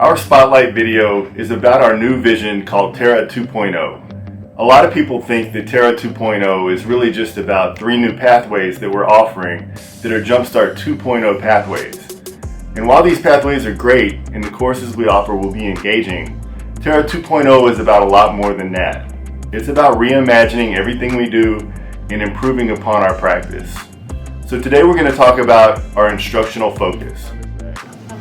Our spotlight video is about our new vision called Terra 2.0. A lot of people think that Terra 2.0 is really just about 3 new pathways that we're offering that are Jumpstart 2.0 pathways. And while these pathways are great and the courses we offer will be engaging, Terra 2.0 is about a lot more than that. It's about reimagining everything we do and improving upon our practice. So today we're going to talk about our instructional focus.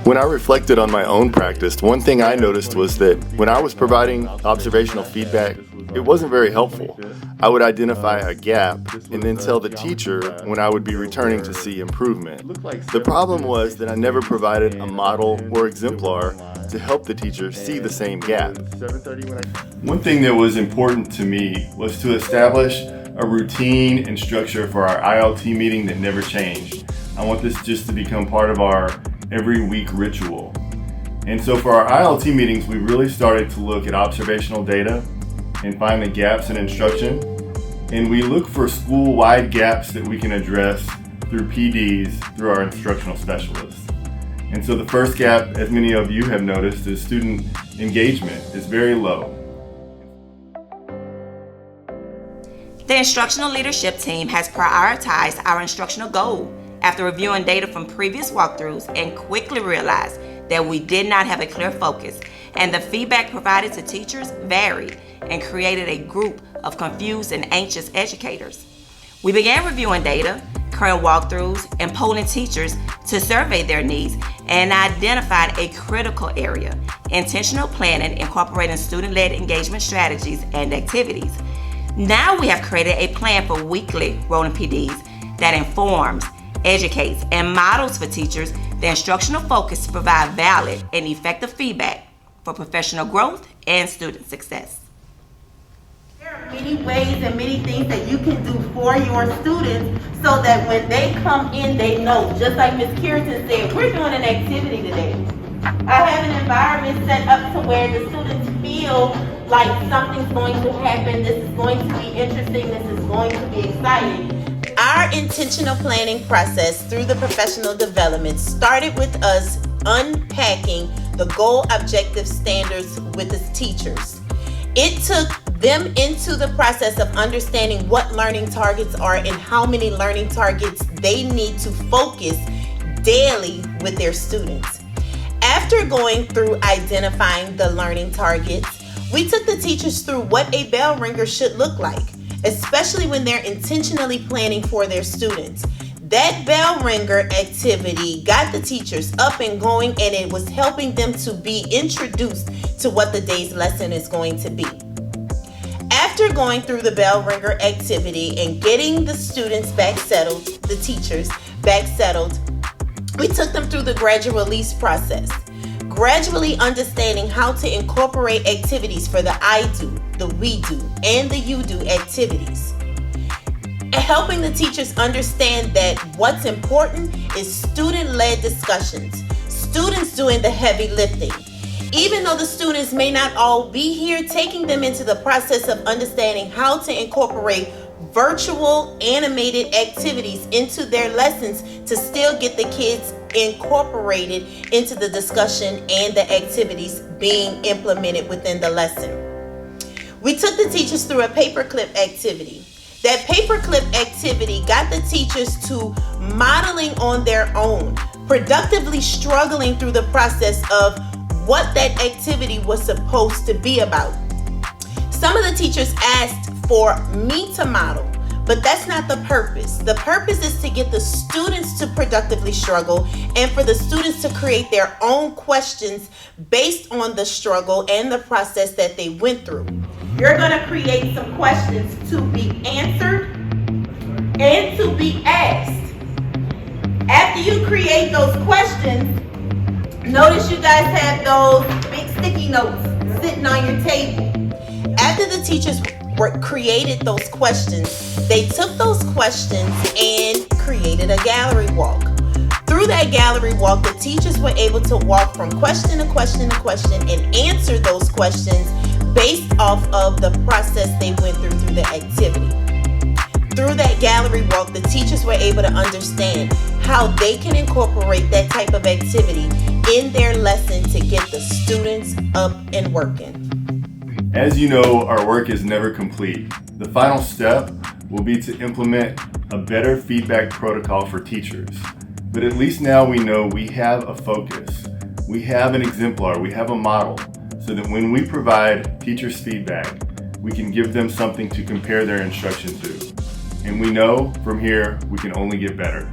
When I reflected on my own practice, one thing I noticed was that when I was providing observational feedback, it wasn't very helpful. I would identify a gap and then tell the teacher when I would be returning to see improvement. The problem was that I never provided a model or exemplar to help the teacher see the same gap. One thing that was important to me was to establish a routine and structure for our ILT meeting that never changed. I want this just to become part of our every week ritual. And so for our ILT meetings, we really started to look at observational data and find the gaps in instruction. And we look for school-wide gaps that we can address through PDs, through our instructional specialists. And so the first gap, as many of you have noticed, is student engagement is very low. The instructional leadership team has prioritized our instructional goal after reviewing data from previous walkthroughs and quickly realized that we did not have a clear focus, and the feedback provided to teachers varied and created a group of confused and anxious educators. We began reviewing data, current walkthroughs, and polling teachers to survey their needs and identified a critical area: intentional planning incorporating student-led engagement strategies and activities. Now we have created a plan for weekly rolling PDs that informs, educates, and models for teachers the instructional focus to provide valid and effective feedback for professional growth and student success. There are many ways and many things that you can do for your students so that when they come in, they know. Just like Ms. Kiriton said, we're doing an activity today. I have an environment set up to where the students feel like something's going to happen, this is going to be interesting, this is going to be exciting. Our intentional planning process through the professional development started with us unpacking the goal objective standards with the teachers. It took them into the process of understanding what learning targets are and how many learning targets they need to focus daily with their students. After going through identifying the learning targets, we took the teachers through what a bell ringer should look like, especially when they're intentionally planning for their students. That bell ringer activity got the teachers up and going, and it was helping them to be introduced to what the day's lesson is going to be. After going through the bell ringer activity and getting the students back settled, the teachers back settled, we took them through the gradual release process, gradually understanding how to incorporate activities for the I do, the we do, and the you do activities. And helping the teachers understand that what's important is student-led discussions, students doing the heavy lifting. Even though the students may not all be here, taking them into the process of understanding how to incorporate virtual animated activities into their lessons to still get the kids incorporated into the discussion and the activities being implemented within the lesson. We took the teachers through a paperclip activity. That paperclip activity got the teachers to modeling on their own, productively struggling through the process of what that activity was supposed to be about. Some of the teachers asked for me to model, but that's not the purpose. The purpose is to get the students to productively struggle and for the students to create their own questions based on the struggle and the process that they went through. You're going to create some questions to be answered and to be asked. After you create those questions, notice you guys have those big sticky notes sitting on your table. After the teachers created those questions, they took those questions and created a gallery walk. Through that gallery walk, the teachers were able to walk from question to question to question and answer those questions based off of the process they went through the activity. Through that gallery walk, the teachers were able to understand how they can incorporate that type of activity in their lesson to get the students up and working. As you know, our work is never complete. The final step will be to implement a better feedback protocol for teachers. But at least now we know we have a focus. We have an exemplar, we have a model, so that when we provide teachers feedback, we can give them something to compare their instruction to. And we know from here we can only get better.